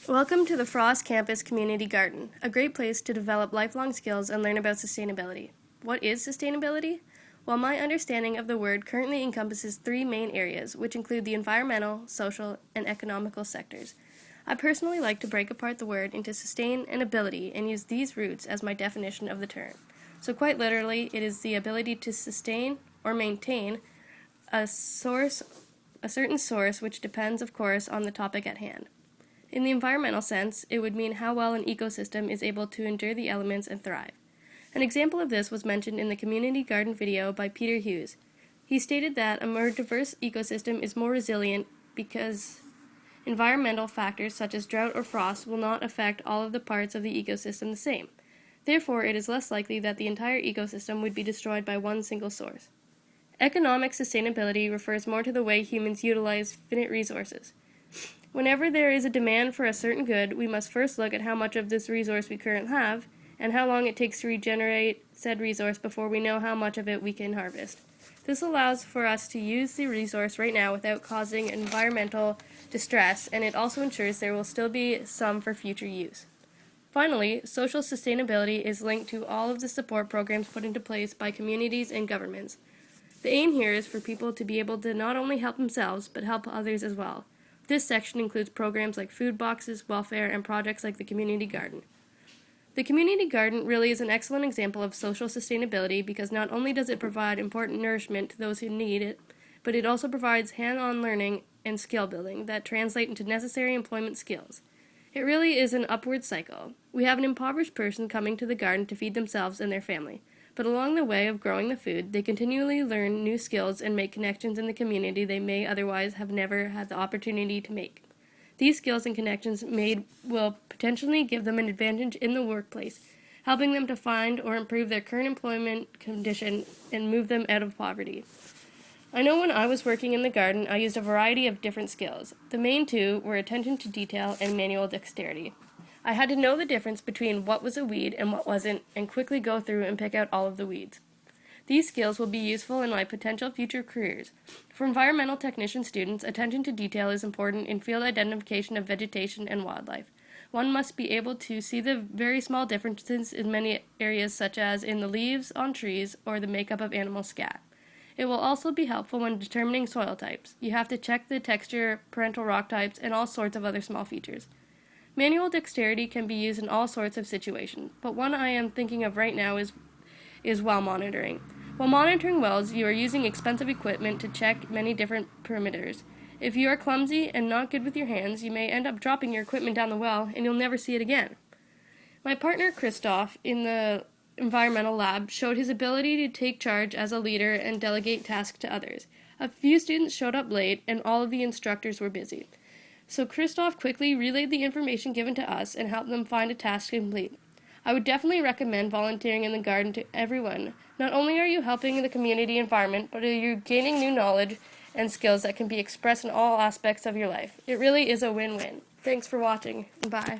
Welcome to the Frost Campus Community Garden, a great place to develop lifelong skills and learn about sustainability. What is sustainability? Well, my understanding of the word currently encompasses three main areas, which include the environmental, social, and economical sectors. I personally like to break apart the word into sustain and ability and use these roots as my definition of the term. So quite literally, it is the ability to sustain or maintain a certain source which depends, of course, on the topic at hand. In the environmental sense, it would mean how well an ecosystem is able to endure the elements and thrive. An example of this was mentioned in the community garden video by Peter Hughes. He stated that a more diverse ecosystem is more resilient because environmental factors such as drought or frost will not affect all of the parts of the ecosystem the same. Therefore, it is less likely that the entire ecosystem would be destroyed by one single source. Economic sustainability refers more to the way humans utilize finite resources. Whenever there is a demand for a certain good, we must first look at how much of this resource we currently have and how long it takes to regenerate said resource before we know how much of it we can harvest. This allows for us to use the resource right now without causing environmental distress, and it also ensures there will still be some for future use. Finally, social sustainability is linked to all of the support programs put into place by communities and governments. The aim here is for people to be able to not only help themselves, but help others as well. This section includes programs like food boxes, welfare, and projects like the community garden. The community garden really is an excellent example of social sustainability because not only does it provide important nourishment to those who need it, but it also provides hands-on learning and skill building that translate into necessary employment skills. It really is an upward cycle. We have an impoverished person coming to the garden to feed themselves and their family. But along the way of growing the food, they continually learn new skills and make connections in the community they may otherwise have never had the opportunity to make. These skills and connections made will potentially give them an advantage in the workplace, helping them to find or improve their current employment condition and move them out of poverty. I know when I was working in the garden, I used a variety of different skills. The main two were attention to detail and manual dexterity. I had to know the difference between what was a weed and what wasn't, and quickly go through and pick out all of the weeds. These skills will be useful in my potential future careers. For environmental technician students, attention to detail is important in field identification of vegetation and wildlife. One must be able to see the very small differences in many areas, such as in the leaves on trees or the makeup of animal scat. It will also be helpful when determining soil types. You have to check the texture, parental rock types, and all sorts of other small features. Manual dexterity can be used in all sorts of situations, but one I am thinking of right now is well monitoring. While monitoring wells, you are using expensive equipment to check many different parameters. If you are clumsy and not good with your hands, you may end up dropping your equipment down the well and you'll never see it again. My partner Christoph in the environmental lab showed his ability to take charge as a leader and delegate tasks to others. A few students showed up late and all of the instructors were busy. So Christoph quickly relayed the information given to us and helped them find a task to complete. I would definitely recommend volunteering in the garden to everyone. Not only are you helping the community environment, but you're gaining new knowledge and skills that can be expressed in all aspects of your life. It really is a win-win. Thanks for watching. Bye.